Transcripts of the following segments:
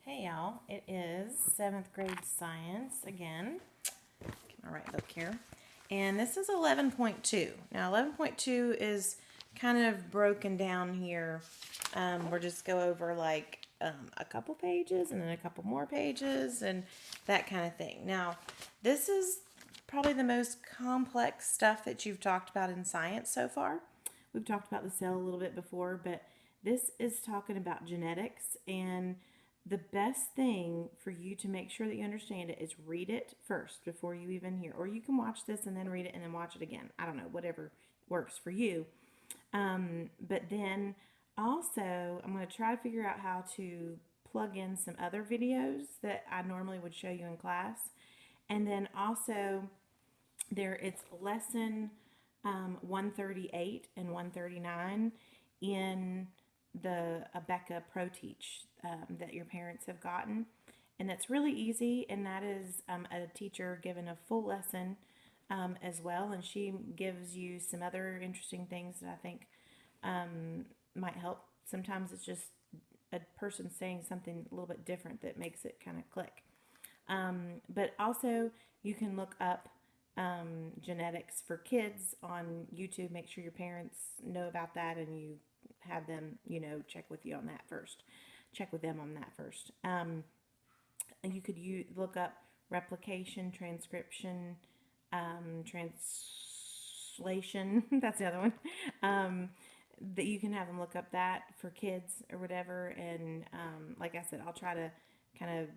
Hey y'all, it is 7th grade science again. Get my right book here. And this is 11.2. Now 11.2 is kind of broken down here. We'll just go over like a couple pages and then a couple more pages and that kind of thing. Now this is probably the most complex stuff that you've talked about in science so far. We've talked about the cell a little bit before, but this is talking about genetics, and the best thing for you to make sure that you understand it is read it first before you even hear. Or you can watch this and then read it and then watch it again. I don't know, whatever works for you. But then also, I'm going to try to figure out how to plug in some other videos that I normally would show you in class. And then also, it's lesson 138 and 139 in the Abeka Pro Teach that your parents have gotten. And that's really easy, and that is a teacher giving a full lesson as well. And she gives you some other interesting things that I think might help. Sometimes it's just a person saying something a little bit different that makes it kind of click. But also, you can look up genetics for kids on YouTube. Make sure your parents know about that and you have them, check with you on that first. Check with them on that first. And you could look up replication, transcription, translation. That's the other one. That you can have them look up that for kids or whatever. And like I said, I'll try to kind of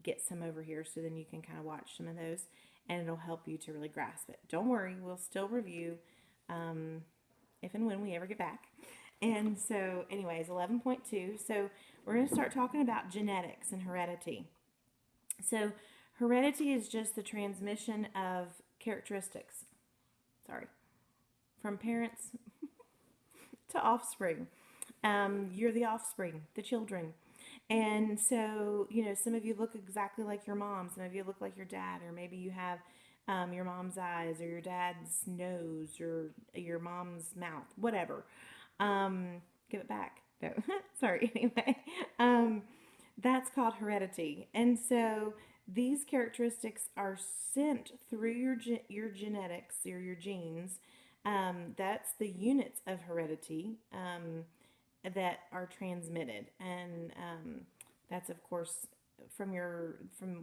get some over here so then you can kind of watch some of those and it'll help you to really grasp it. Don't worry, we'll still review if and when we ever get back. And so, anyways, 11.2. So, we're going to start talking about genetics and heredity. So, heredity is just the transmission of characteristics. Sorry. From parents to offspring. You're the offspring, the children. And so, some of you look exactly like your mom. Some of you look like your dad, or maybe you have your mom's eyes, or your dad's nose, or your mom's mouth, whatever. Give it back. No, sorry. Anyway, that's called heredity. And so these characteristics are sent through your genetics or your genes. That's the units of heredity. That are transmitted, and that's of course from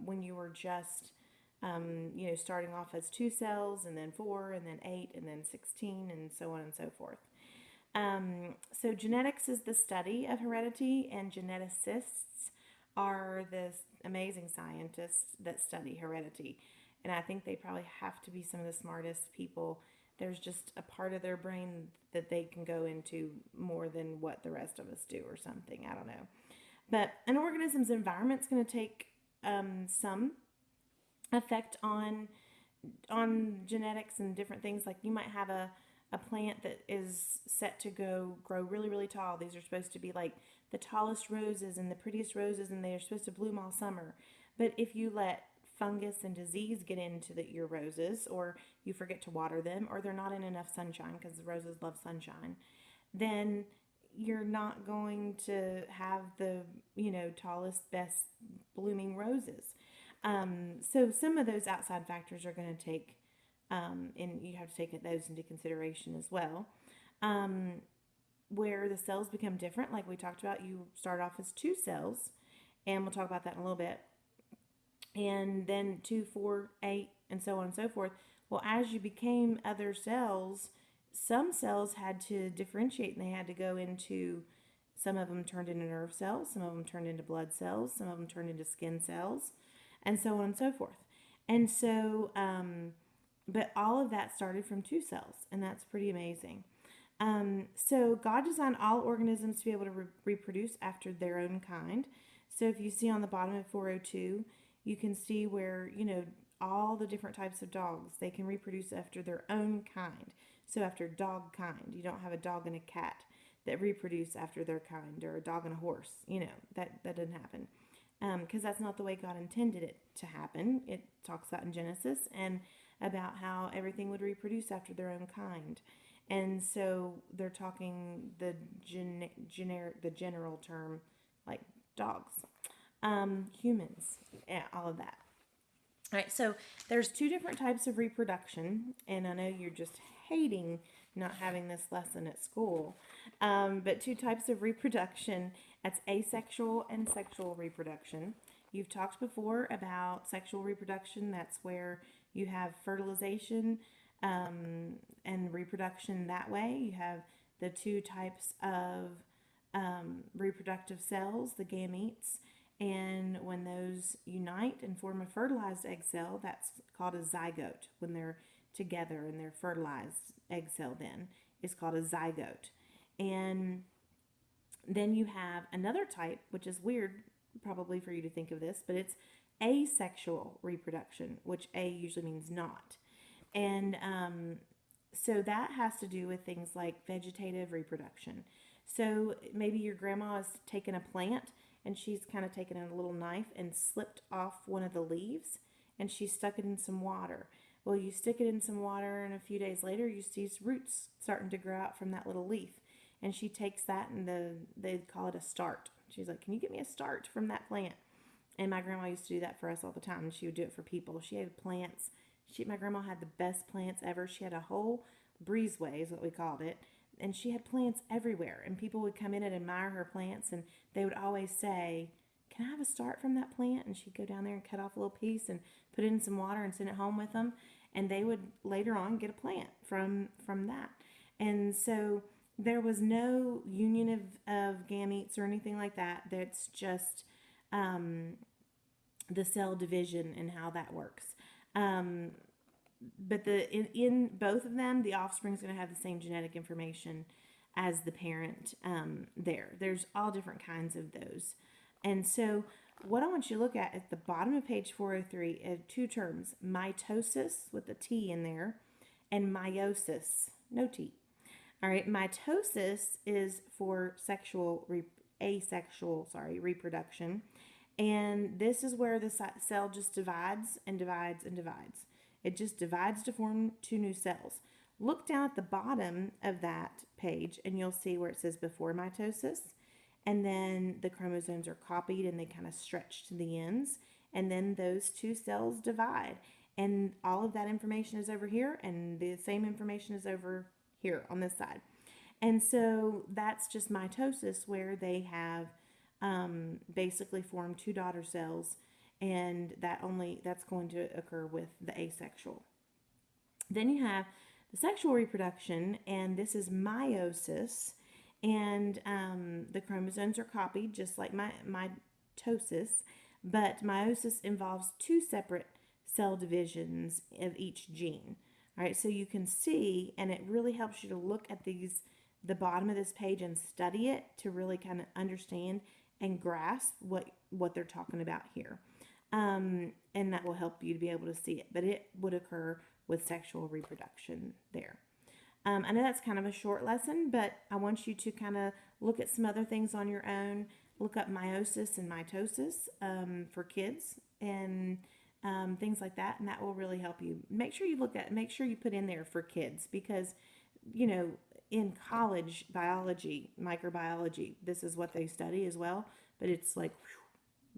when you were just starting off as 2 cells, and then 4, and then 8, and then 16, and so on and so forth. So genetics is the study of heredity, and geneticists are the amazing scientists that study heredity, and I think they probably have to be some of the smartest people. There's just a part of their brain that they can go into more than what the rest of us do or something. I don't know. But an organism's environment is going to take some effect on genetics and different things. Like you might have a plant that is set to grow really, really tall. These are supposed to be like the tallest roses and the prettiest roses, and they are supposed to bloom all summer. But if you let fungus and disease get into your roses, or you forget to water them, or they're not in enough sunshine, because the roses love sunshine, then you're not going to have the tallest, best blooming roses. So some of those outside factors are going to take and you have to take those into consideration as well. Where the cells become different, like we talked about, you start off as 2 cells, and we'll talk about that in a little bit, and then 2, 4, 8, and so on and so forth. Well, as you became other cells, some cells had to differentiate, and they had to go into, some of them turned into nerve cells, some of them turned into blood cells, some of them turned into skin cells, and so on and so forth. And so, but all of that started from 2 cells, and that's pretty amazing. So God designed all organisms to be able to reproduce after their own kind. So if you see on the bottom of 402, you can see where, all the different types of dogs, they can reproduce after their own kind. So after dog kind, you don't have a dog and a cat that reproduce after their kind, or a dog and a horse. That doesn't happen. Because that's not the way God intended it to happen. It talks about in Genesis and about how everything would reproduce after their own kind. And so they're talking the general term, like dogs. humans, yeah, all of that. All right, so there's two different types of reproduction, and I know you're just hating not having this lesson at school, but two types of reproduction. That's asexual and sexual reproduction. You've talked before about sexual reproduction. That's where you have fertilization and reproduction that way. You have the two types of reproductive cells, the gametes, and when those unite and form a fertilized egg cell, that's called a zygote. When they're together and they're fertilized egg cell, then is called a zygote. And then you have another type, which is weird probably for you to think of this, but it's asexual reproduction, which A usually means not. And so that has to do with things like vegetative reproduction. So maybe your grandma has taken a plant and she's kind of taken a little knife and slipped off one of the leaves and she stuck it in some water. Well, you stick it in some water and a few days later you see roots starting to grow out from that little leaf. And she takes that and they call it a start. She's like, "Can you get me a start from that plant?" And my grandma used to do that for us all the time. And she would do it for people. She had plants. My grandma had the best plants ever. She had a whole breezeway, is what we called it. And she had plants everywhere. And people would come in and admire her plants. And they would always say, "Can I have a start from that plant?" And she'd go down there and cut off a little piece and put it in some water and send it home with them. And they would later on get a plant from that. And so there was no union of gametes or anything like that. That's just the cell division and how that works. But in both of them, the offspring is going to have the same genetic information as the parent. There's all different kinds of those. And so what I want you to look at the bottom of page 403 are two terms: mitosis with a T in there, and meiosis, no T. All right, mitosis is for asexual reproduction, and this is where the cell just divides and divides and divides. It just divides to form two new cells. Look down at the bottom of that page, and you'll see where it says before mitosis, and then the chromosomes are copied and they kind of stretch to the ends, and then those two cells divide, and all of that information is over here, and the same information is over here on this side. And so that's just mitosis, where they have basically formed two daughter cells, and that's going to occur with the asexual. Then you have the sexual reproduction, and this is meiosis, and the chromosomes are copied just like mitosis, but meiosis involves two separate cell divisions of each gene. All right, so you can see, and it really helps you to look at the bottom of this page and study it to really kind of understand and grasp what they're talking about here. And that will help you to be able to see it. But it would occur with sexual reproduction there. I know that's kind of a short lesson, but I want you to kind of look at some other things on your own. Look up meiosis and mitosis for kids and things like that, and that will really help you. Make sure you put in there for kids, because in college biology, microbiology, this is what they study as well, but it's like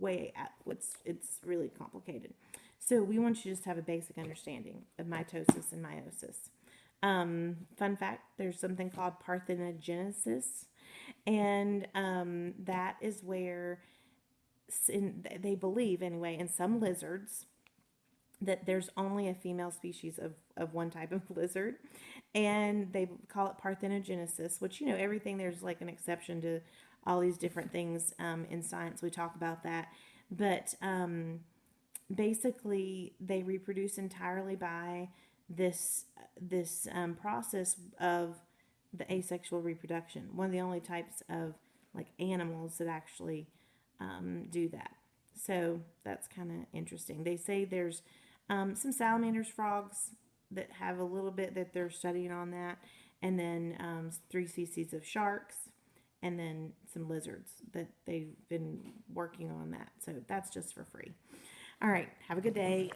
it's really complicated. So we want you just to have a basic understanding of mitosis and meiosis. Fun fact, there's something called parthenogenesis, and that is where they believe, anyway, in some lizards, that there's only a female species of one type of lizard, and they call it parthenogenesis, which, everything, there's like an exception to all these different things in science. We talk about that, but basically they reproduce entirely by this process of the asexual reproduction. One of the only types of like animals that actually do that. So that's kind of interesting. They say there's some salamanders, frogs that have a little bit that they're studying on that, and then 3 species of sharks, and then some lizards that they've been working on that. So that's just for free. All right, have a good day.